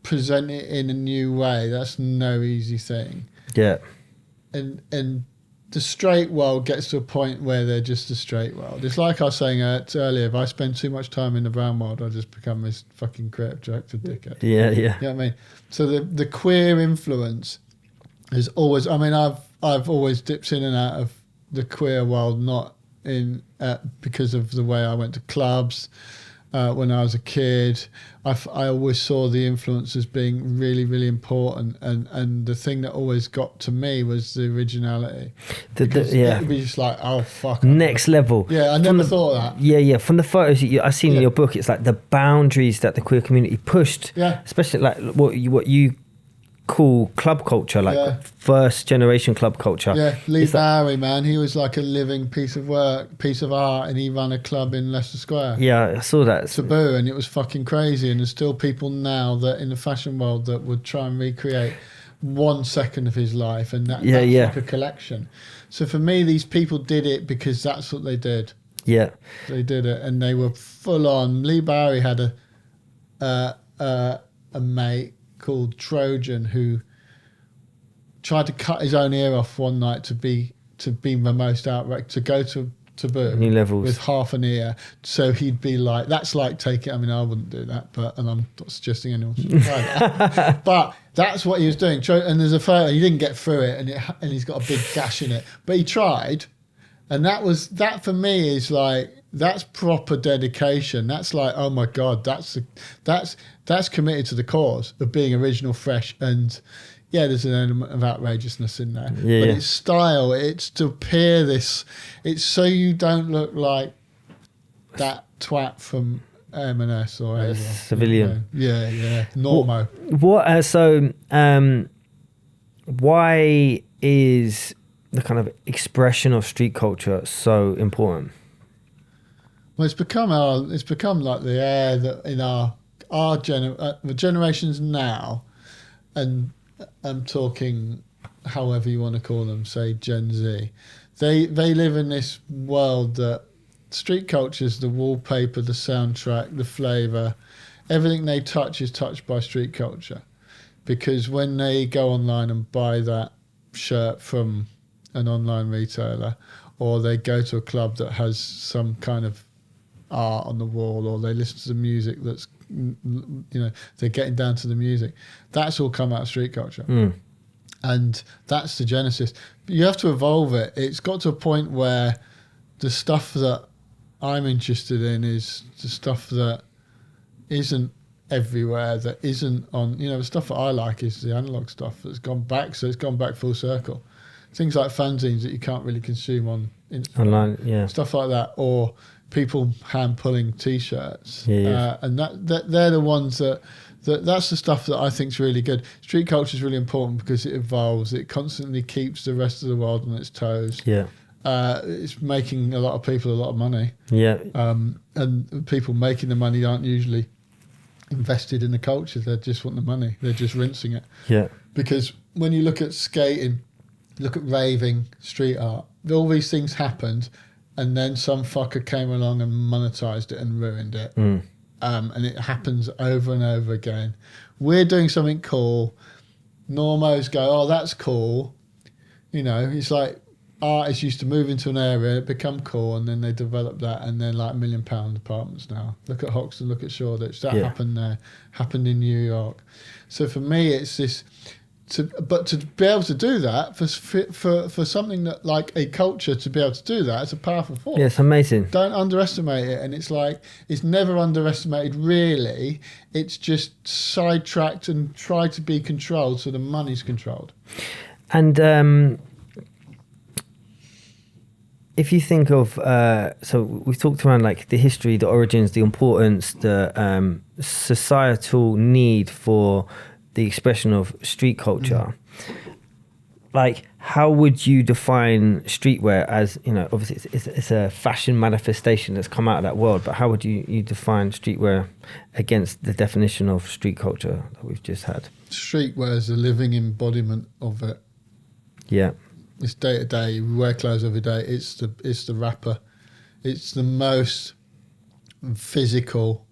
present it in a new way, that's no easy thing. And the straight world gets to a point where they're just a straight world. It's like I was saying earlier, if I spend too much time in the brown world, I just become this fucking creative director dickhead. You know what I mean? So the queer influence is always, I mean, I've always dipped in and out of the queer world, not in because of the way I went to clubs when I was a kid. I always saw the influence as being really, really important, and the thing that always got to me was the originality. It would be just like, oh fuck, next level. I never thought of that. From the photos I've seen in your book, it's like the boundaries that the queer community pushed, especially like what you call club culture, like first generation club culture. Lee Bowery, man, he was like a living piece of art, and he ran a club in Leicester Square. I saw that. Taboo, and it was fucking crazy. And there's still people now that in the fashion world that would try and recreate 1 second of his life, and that's like a collection. So for me, these people did it because that's what they did. They did it, and they were full on. Lee Bowery had a mate called Trojan who tried to cut his own ear off one night to be the most outright, to go to boom New levels. with half an ear. So he'd be like, that's like taking, I mean, I wouldn't do that, and I'm not suggesting anyone should try that. But that's what he was doing. And there's a photo, he didn't get through it, and he's got a big gash in it. But he tried, and that for me is like, that's proper dedication. That's like, oh my God, that's committed to the cause of being original, fresh, and yeah, there's an element of outrageousness in there. Yeah, but yeah. it's style. It's to appear this. It's so you don't look like that twat from M&S or whatever. Civilian. Yeah. Normo. Why is the kind of expression of street culture so important? Well, it's become like the air that in the generations now, and I'm talking however you want to call them, say Gen Z, they live in this world that street culture is the wallpaper, the soundtrack, the flavour, everything they touch is touched by street culture. Because when they go online and buy that shirt from an online retailer, or they go to a club that has some kind of art on the wall, or they listen to the music that's, they're getting down to the music, that's all come out of street culture. And that's the genesis. But you have to evolve it. It's got to a point where the stuff that I'm interested in is the stuff that isn't everywhere, that isn't on, the stuff that I like is the analog stuff that's gone back, so it's gone back full circle. Things like fanzines that you can't really consume on Instagram. Online, yeah. Stuff like that, or people hand pulling T-shirts. Yeah. And that they're the ones that's the stuff that I think is really good. Street culture is really important because it evolves. It constantly keeps the rest of the world on its toes. Yeah. It's making a lot of people a lot of money. Yeah. And people making the money aren't usually invested in the culture. They just want the money. They're just rinsing it. Yeah. Because when you look at skating, look at raving, street art, all these things happened, and then some fucker came along and monetized it and ruined it. And it happens over and over again. We're doing something cool. Normos go, oh, that's cool. It's like artists used to move into an area, become cool, and then they develop that, and they're like £1 million apartments now. Look at Hoxton, look at Shoreditch. That happened there, happened in New York. So for me, it's this. But to be able to do that, for something that like a culture to be able to do that, it's a powerful force. Yeah, it's amazing. Don't underestimate it. And it's like, it's never underestimated really. It's just sidetracked and tried to be controlled so the money's controlled. And if you think of, so we've talked around like the history, the origins, the importance, the societal need for the expression of street culture. Like, how would you define streetwear as, obviously it's a fashion manifestation that's come out of that world, but how would you define streetwear against the definition of street culture that we've just had? Streetwear is a living embodiment of it. Yeah. It's day to day. You wear clothes every day. It's the rapper. It's the most physical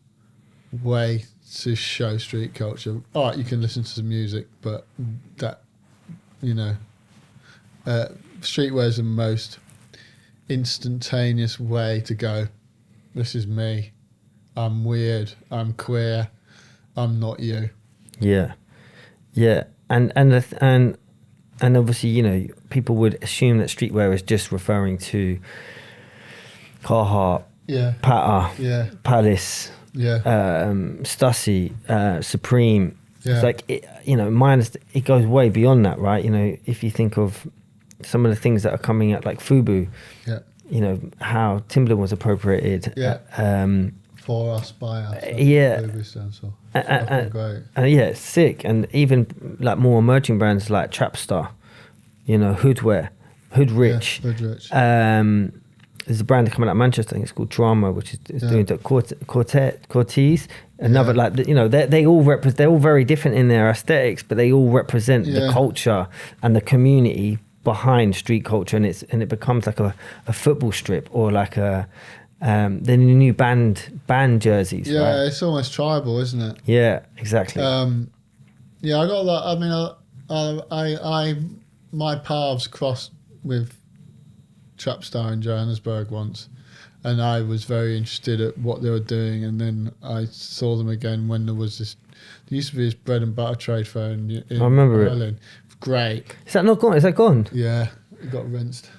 way to show street culture. All right, you can listen to the music, but that, streetwear is the most instantaneous way to go, this is me, I'm weird, I'm queer, I'm not you. Yeah. And obviously, people would assume that streetwear is just referring to Carhartt, Pata, Palace, Stussy, Supreme. Yeah. It's like, it goes way beyond that, right? If you think of some of the things that are coming out, like Fubu, how Timberland was appropriated. For us, by us. Fubu stands for. Great. It's sick. And even like more emerging brands like Trapstar, Hoodwear, Hoodrich. There's a brand coming out of Manchester, I think it's called Drama, which is doing the Cortez. Another they're all very different in their aesthetics, but they all represent the culture and the community behind street culture, and it becomes like a football strip or like a Then the new band jerseys. Yeah, right? it's almost tribal, isn't it? Yeah, exactly. Yeah, I got that. I mean, I my paths crossed with Trapstar in Johannesburg once, and I was very interested at what they were doing. And then I saw them again when there was this. There used to be this bread and butter trade fair in I remember Berlin. Great. Is that not gone? Is that gone? Yeah, it got rinsed.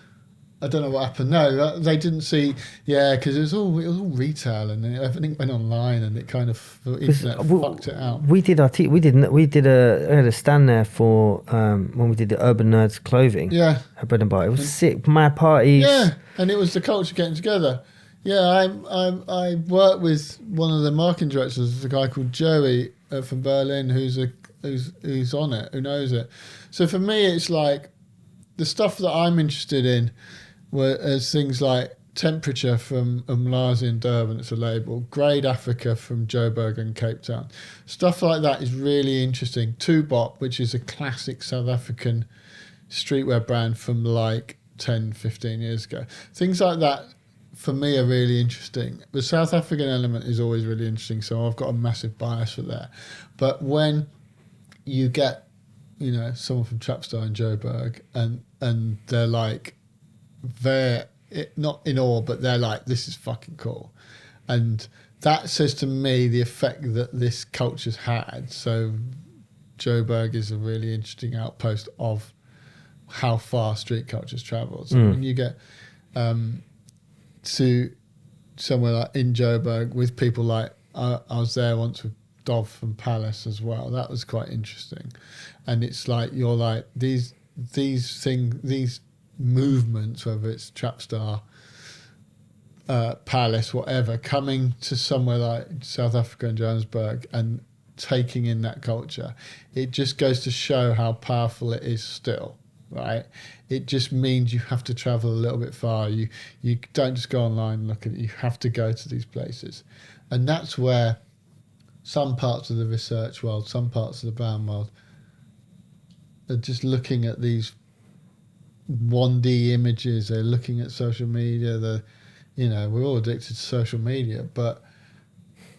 I don't know what happened. No, they didn't see. Yeah, because it was all retail, and then everything went online, and it kind of the internet fucked it out. We did we had a stand there for when we did the Urban Nerds clothing. Yeah, at bread and butter. It was sick. Mad parties. Yeah, and it was the culture getting together. Yeah, I worked with one of the marketing directors, a guy called Joey from Berlin, who's on it, who knows it. So for me, it's like the stuff that I'm interested in. As things like Temperature from Umlazi in Durban, it's a label, Grade Africa from Joburg and Cape Town. Stuff like that is really interesting. Tubop, which is a classic South African streetwear brand from like 10, 15 years ago. Things like that, for me, are really interesting. The South African element is always really interesting, so I've got a massive bias for that. But when you get, someone from Trapstar in Joburg and they're like, they're not in awe, but they're like, this is fucking cool. And that says to me the effect that this culture's had. So Joburg is a really interesting outpost of how far street culture's travelled. So when you get to somewhere like in Joburg with people like, I was there once with Dov from Palace as well. That was quite interesting. And it's like, you're like, these movements, whether it's Trapstar, Palace, whatever, coming to somewhere like South Africa and Johannesburg and taking in that culture, it just goes to show how powerful it is still, right? It just means you have to travel a little bit far. You don't just go online and look at it. You have to go to these places. And that's where some parts of the research world, some parts of the brand world are just looking at these 1D images. They're looking at social media. We're all addicted to social media, but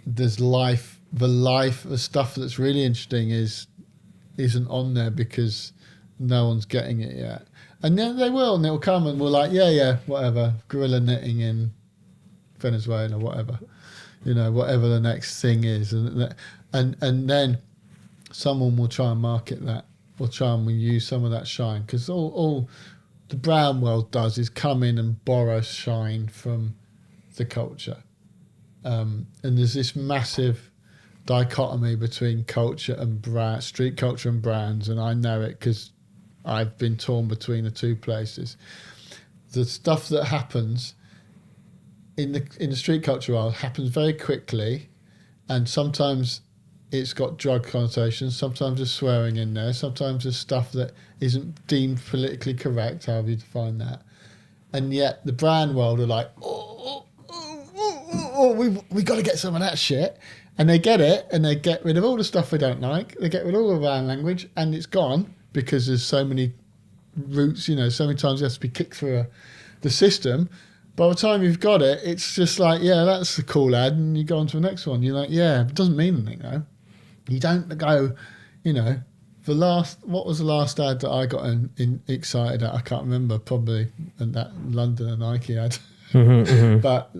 there's the stuff that's really interesting isn't on there because no one's getting it yet. And then they will, and they'll come and we're like, yeah, whatever, guerrilla knitting in Venezuela, whatever, whatever the next thing is, and then someone will try and market that, or try and use some of that shine, because all the brand world does is come in and borrow shine from the culture. And there's this massive dichotomy between culture and brand, street culture and brands, and I know it because I've been torn between the two places. The stuff that happens in the street culture world happens very quickly, and sometimes it's got drug connotations, sometimes there's swearing in there, sometimes there's stuff that isn't deemed politically correct, however you define that. And yet the brand world are like, we got to get some of that shit. And they get it, and they get rid of all the stuff they don't like, they get rid of all the brand language, and it's gone because there's so many routes, so many times it has to be kicked through the system. By the time you've got it, it's just like, yeah, that's a cool ad, and you go on to the next one. You're like, yeah, it doesn't mean anything though. You don't go, what was the last ad that I got excited at? I can't remember, probably that London and Nike ad. But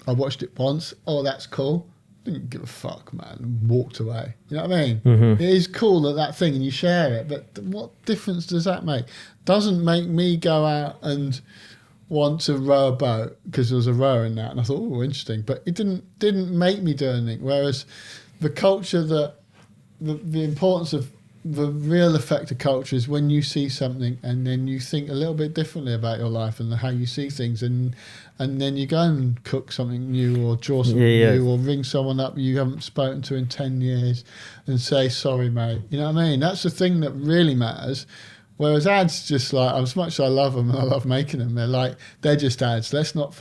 I watched it once. Oh, that's cool. Didn't give a fuck, man. Walked away. You know what I mean? It is cool that thing, and you share it, but what difference does that make? Doesn't make me go out and want to row a boat because there was a rower in that, and I thought, oh, interesting. But it didn't make me do anything. Whereas the culture, the importance of the real effect of culture is when you see something and then you think a little bit differently about your life and how you see things, and then you go and cook something new or draw something new or ring someone up you haven't spoken to in 10 years and say, sorry, mate. You know what I mean? That's the thing that really matters. Whereas ads, just like, as much as I love them and I love making them, they're just ads. Let's not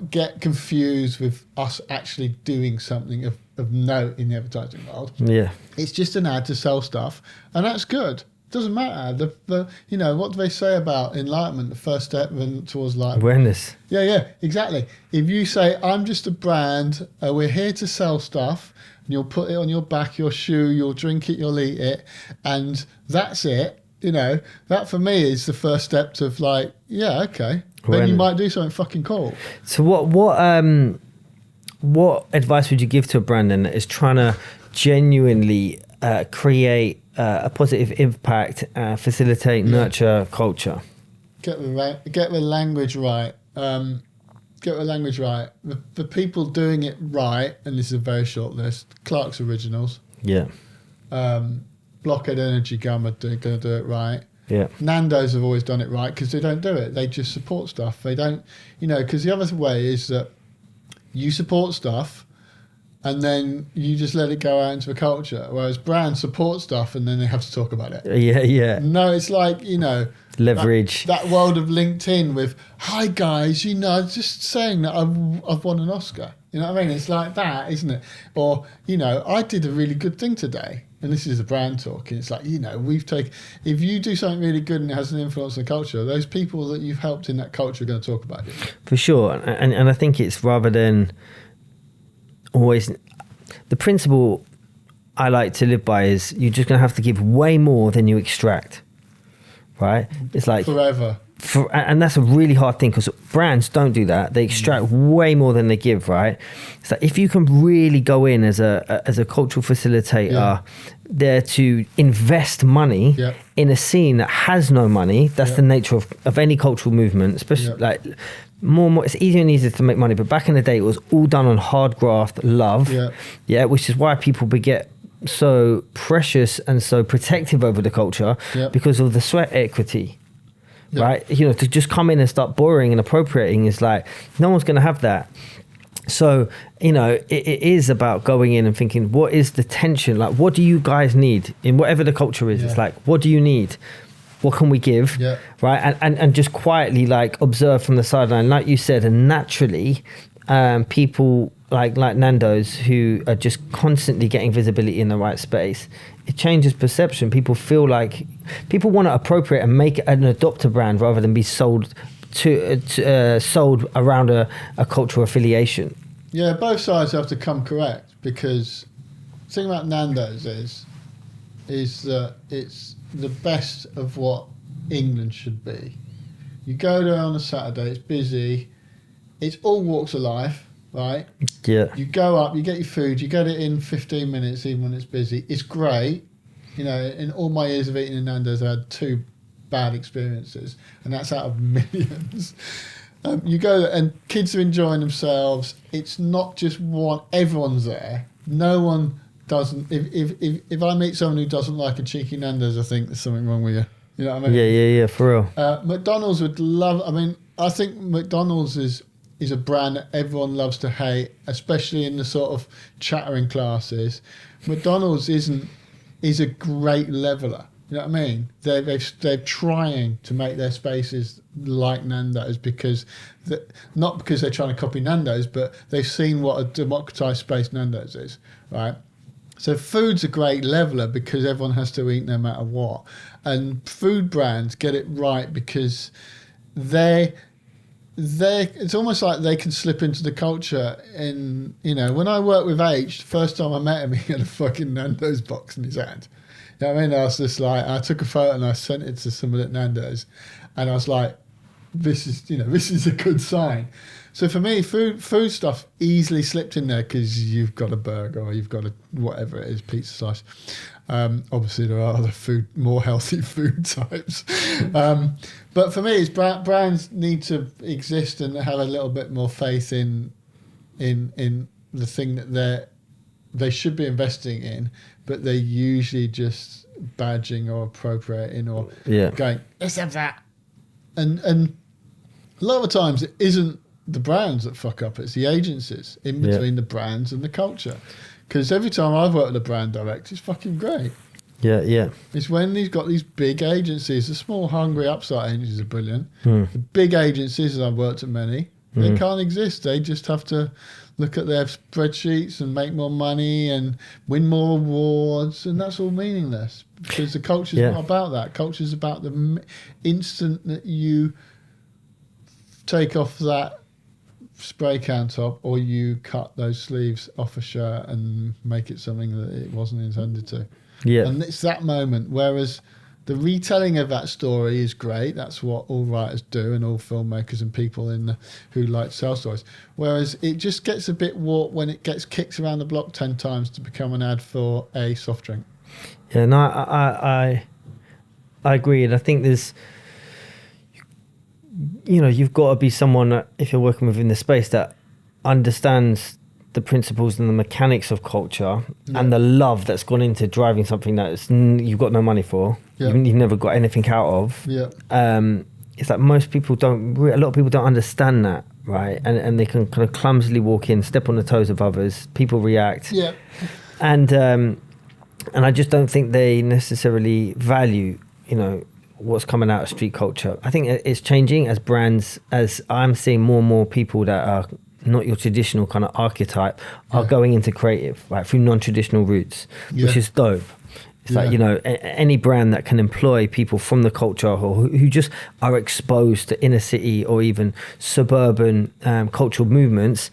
get confused with us actually doing something of note in the advertising world. Yeah, it's just an ad to sell stuff, and that's good. Doesn't matter. The you know, what do they say about enlightenment? The first step towards enlightenment. Awareness. Yeah, exactly. If you say, I'm just a brand, we're here to sell stuff, and you'll put it on your back, your shoe, you'll drink it, you'll eat it, and that's it, you know, that for me is the first step to like, yeah, okay. Then you might do something fucking cool. So what advice would you give to a brand then that is trying to genuinely create a positive impact, facilitate, nurture culture? Get the language right. Get the language right. The people doing it right, and this is a very short list. Clark's Originals. Yeah. Blockhead Energy Gum are going to do it right. Yeah. Nando's have always done it right because they don't do it. They just support stuff. They don't, you know, because the other way is that you support stuff and then you just let it go out into the culture. Whereas brands support stuff and then they have to talk about it. Yeah. No, it's like, you know, leverage. That world of LinkedIn with, hi guys, you know, just saying that I've won an Oscar. You know what I mean? It's like that, isn't it? Or, you know, I did a really good thing today. And this is the brand talking. It's like, you know, if you do something really good and it has an influence on the culture, those people that you've helped in that culture are going to talk about you. For sure. And I think it's rather than always, the principle I like to live by is you're just going to have to give way more than you extract, right? It's like forever. And that's a really hard thing because brands don't do that. They extract way more than they give, right? So if you can really go in as a cultural facilitator, there to invest money in a scene that has no money, that's the nature of any cultural movement, especially like more and more, it's easier and easier to make money. But back in the day, it was all done on hard graft, love, which is why people get so precious and so protective over the culture because of the sweat equity. Right, you know, to just come in and start borrowing and appropriating is like no one's going to have that. So, you know, it is about going in and thinking, what is the tension? Like, what do you guys need in whatever the culture is? It's like, what do you need? What can we give? Right, and just quietly like observe from the sideline, like you said, and naturally, people like Nando's who are just constantly getting visibility in the right space. It changes perception. People feel like people want to appropriate and make and adopt a brand rather than be sold sold around a cultural affiliation. Yeah, both sides have to come correct because the thing about Nando's is that it's the best of what England should be. You go there on a Saturday, it's busy, it's all walks of life, right? Yeah. You go up, you get your food, you get it in 15 minutes even when it's busy. It's great. You know, in all my years of eating in Nando's, I had 2 bad experiences, and that's out of millions. You go there and kids are enjoying themselves. It's not just one, everyone's there. No one doesn't, if I meet someone who doesn't like a cheeky Nando's, I think there's something wrong with you. You know what I mean? Yeah, for real. McDonald's would love, I mean, I think McDonald's is a brand that everyone loves to hate, especially in the sort of chattering classes. McDonald's is a great leveler. You know what I mean? They're trying to make their spaces like Nando's not because they're trying to copy Nando's, but they've seen what a democratized space Nando's is, right? So food's a great leveler because everyone has to eat no matter what. And food brands get it right because it's almost like they can slip into the culture. And, you know, when I worked with H, the first time I met him, he had a fucking Nando's box in his hand. You know what I mean? I was just like, I took a photo and I sent it to someone at Nando's. And I was like, this is a good sign. So for me, food stuff easily slipped in there because you've got a burger or you've got a whatever it is, pizza slice. Obviously, there are other more healthy food types. But for me, it's brands need to exist and have a little bit more faith in the thing that they should be investing in, but they're usually just badging or appropriating or going, let's have that. And a lot of the times it isn't the brands that fuck up, it's the agencies in between the brands and the culture. Because every time I've worked with a brand director, it's fucking great. Yeah. It's when he's got these big agencies. The small, hungry upstart agencies are brilliant. The big agencies, and I've worked at many, They can't exist. They just have to look at their spreadsheets and make more money and win more awards, and that's all meaningless because the culture's not about that. Culture's about the instant that you take off that spray can top or you cut those sleeves off a shirt and make it something that it wasn't intended to. Yeah. And it's that moment, whereas the retelling of that story is great. That's what all writers do and all filmmakers and people who like to tell stories. Whereas it just gets a bit warped when it gets kicked around the block 10 times to become an ad for a soft drink. Yeah, no, I agree. And I think there's, you've got to be someone that, if you're working within the space, that understands the principles and the mechanics of culture and the love that's gone into driving something that you've got no money for, you've never got anything out of. It's like most people a lot of people don't understand that, right? And they can kind of clumsily walk in, step on the toes of others, people react. And I just don't think they necessarily value, what's coming out of street culture. I think it's changing as brands, as I'm seeing more and more people that are not your traditional kind of archetype are going into creative, right, through non-traditional routes, which is dope. It's like, any brand that can employ people from the culture or who just are exposed to inner city or even suburban cultural movements,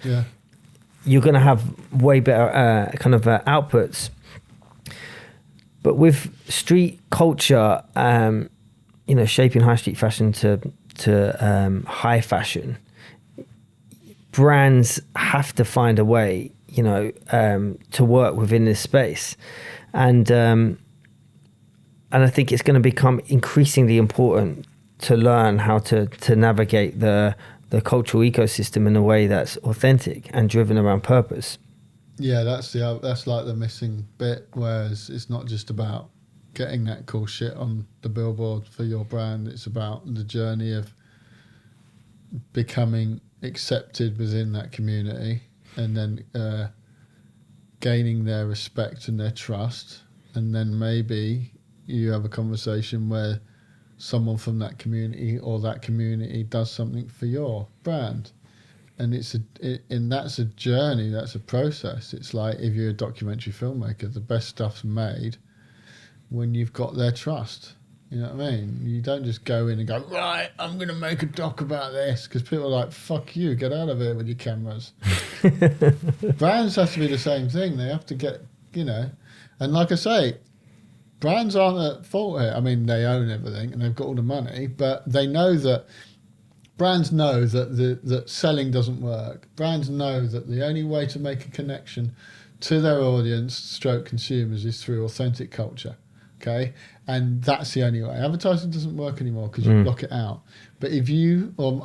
you're going to have way better outputs. But with street culture, shaping high street fashion to high fashion, brands have to find a way, to work within this space, and I think it's going to become increasingly important to learn how to navigate the cultural ecosystem in a way that's authentic and driven around purpose. Yeah, that's like the missing bit. Whereas it's not just about getting that cool shit on the billboard for your brand. It's about the journey of becoming accepted within that community and then gaining their respect and their trust, and then maybe you have a conversation where someone from that community or that community does something for your brand, and that's a journey, that's a process. It's like if you're a documentary filmmaker, the best stuff's made when you've got their trust. You know what I mean? You don't just go in and go, right, I'm going to make a doc about this, because people are like, fuck you, get out of here with your cameras. Brands have to be the same thing. They have to get, and like I say, brands aren't at fault here. I mean, they own everything and they've got all the money, but brands know that selling doesn't work. Brands know that the only way to make a connection to their audience, stroke consumers, is through authentic culture. Okay, and that's the only way. Advertising doesn't work anymore because you block it out. But if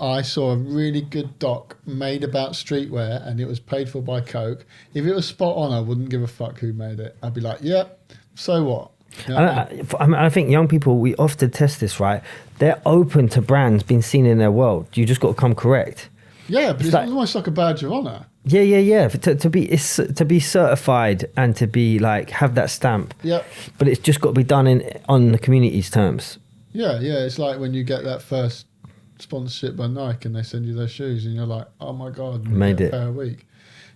I saw a really good doc made about streetwear and it was paid for by Coke, if it was spot on, I wouldn't give a fuck who made it. I'd be like, so what? I think young people, we often test this, right? They're open to brands being seen in their world. You just got to come correct. Yeah, but it's almost like a badge of honour. Yeah. To be certified and to be like have that stamp. Yeah. But it's just got to be done on the community's terms. Yeah. It's like when you get that first sponsorship by Nike and they send you those shoes and you're like, oh my God, made it. A pair a week.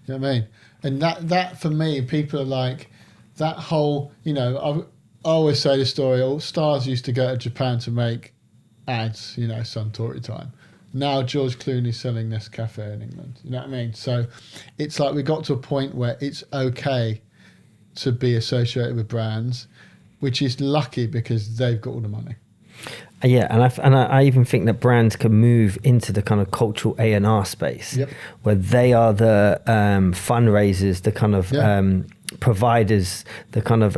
You know what I mean? And that for me, people are like that whole. I always say the story. All stars used to go to Japan to make ads. Suntory time. Now George Clooney's selling Nescafe in England. You know what I mean? So it's like we got to a point where it's okay to be associated with brands, which is lucky because they've got all the money. Yeah, and I even think that brands can move into the kind of cultural A&R space, where they are the fundraisers, the kind of providers, the kind of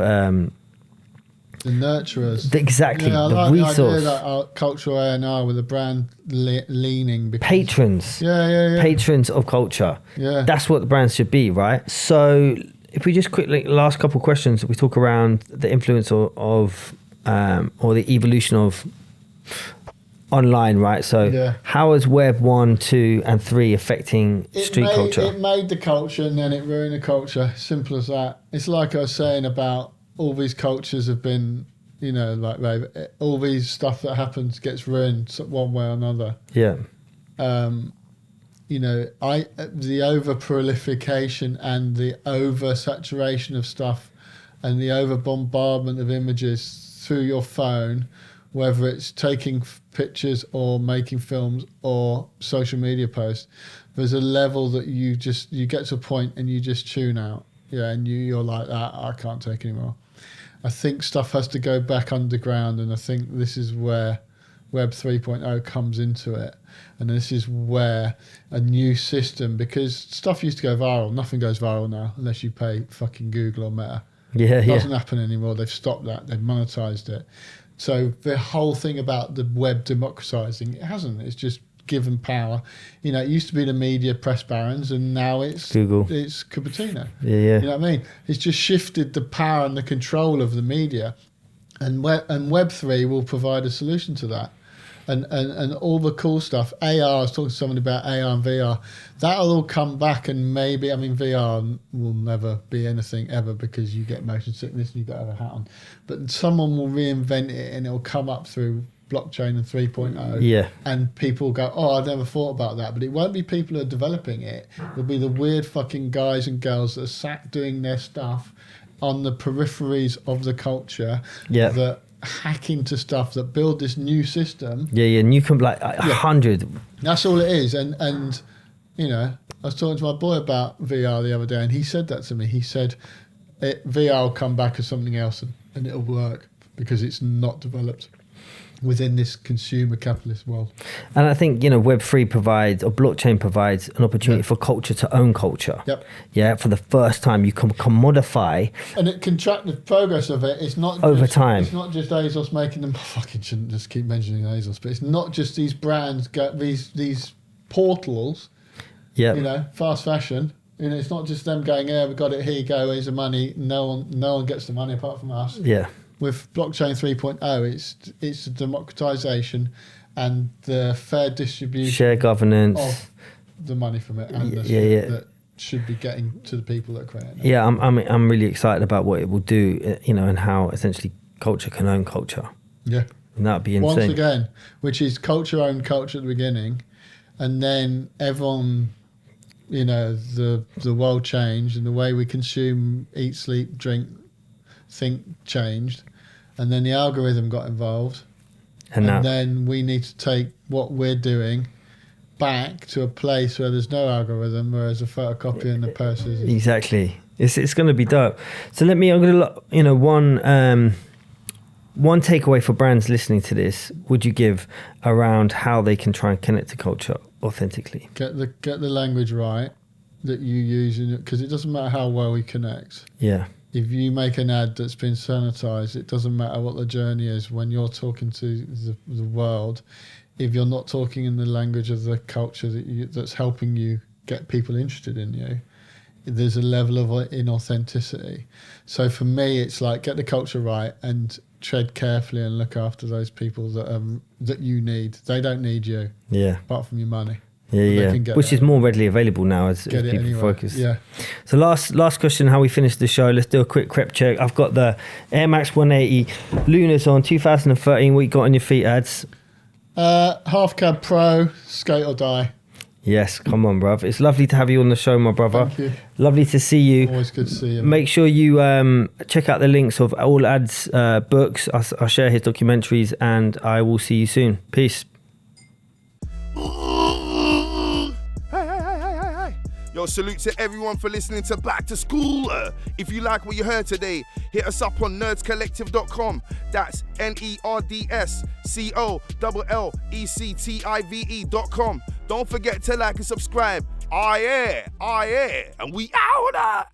the nurturers. Exactly, I the like resource. The idea that our cultural A&R with a brand leaning. Patrons. Yeah. Patrons of culture. Yeah. That's what the brands should be, right? So if we just quickly, last couple of questions, we talk around the influence of or the evolution of online, right? So how is Web 1, 2 and 3 affecting street culture? It made the culture and then it ruined the culture. Simple as that. It's like I was saying about all these cultures have been, all these stuff that happens gets ruined one way or another. Yeah. the over proliferation and the over saturation of stuff and the over bombardment of images through your phone, whether it's taking pictures or making films or social media posts, there's a level that you get to a point and you just tune out. Yeah, and you're like, I can't take anymore. I think stuff has to go back underground, and I think this is where Web 3.0 comes into it. And this is where a new system, because stuff used to go viral. Nothing goes viral now unless you pay fucking Google or Meta. It doesn't happen anymore. They've stopped that. They've monetized it. So the whole thing about the web democratizing, it hasn't. It's just given power. It used to be the media press barons, and now it's Google. It's Cupertino. Yeah. You know what I mean? It's just shifted the power and the control of the media, and Web3 will provide a solution to that. And all the cool stuff. AR, I was talking to someone about AR and VR. That'll all come back, and maybe, VR will never be anything ever because you get motion sickness and you've got to have a hat on. But someone will reinvent it and it'll come up through blockchain and 3.0. Yeah. And people will go, I never thought about that. But it won't be people who are developing it. It'll be the weird fucking guys and girls that are sat doing their stuff on the peripheries of the culture. Yeah. That hack into stuff, that build this new system. And you can like 100. That's all it is. And I was talking to my boy about VR the other day, and he said that to me. He said VR will come back as something else, and it'll work because it's not developed within this consumer capitalist world. And I think, Web3 provides, or blockchain provides, an opportunity for culture to own culture. Yep. Yeah, for the first time, you can commodify. And it can track the progress of it. It's not over time. It's not just ASOS making them. I fucking shouldn't just keep mentioning ASOS, but it's not just these brands, these portals. Yeah. Fast fashion. It's not just them going, we got it, here you go, here's the money. No one gets the money apart from us. Yeah. With blockchain 3.0, it's the democratization and the fair distribution, share governance of the money from it, and that should be getting to the people that are creating it. Yeah, I'm really excited about what it will do, and how essentially culture can own culture. Yeah, and that'd be insane. Once again, which is culture owned culture at the beginning, and then everyone, the world changed, and the way we consume, eat, sleep, drink, think changed. And then the algorithm got involved. And then we need to take what we're doing back to a place where there's no algorithm, where there's a photocopy and the purses. Exactly. It's going to be dope. So I'm going to, one takeaway for brands listening to this, would you give around how they can try and connect to culture authentically? Get the language right that you use, because it doesn't matter how well we connect. Yeah. If you make an ad that's been sanitized, it doesn't matter what the journey is when you're talking to the world. If you're not talking in the language of the culture that's helping you get people interested in you, there's a level of inauthenticity. So for me, it's like, get the culture right and tread carefully and look after those people that you need. They don't need you. Yeah. Apart from your money. Yeah. Which is more readily available now as people focus. Yeah. So last question, how we finish the show. Let's do a quick crep check. I've got the Air Max 180 Lunas on 2013. What you got on your feet, ads? Half Cab Pro, skate or die. Yes, come on, bruv. It's lovely to have you on the show, my brother. Thank you. Lovely to see you. Always good to see you. Make sure you check out the links of all ads books. I'll share his documentaries, and I will see you soon. Peace. Yo, salute to everyone for listening to Back to School. If you like what you heard today, hit us up on nerdscollective.com. That's NERDSCOLLECTIVE.com. Don't forget to like and subscribe. And we out.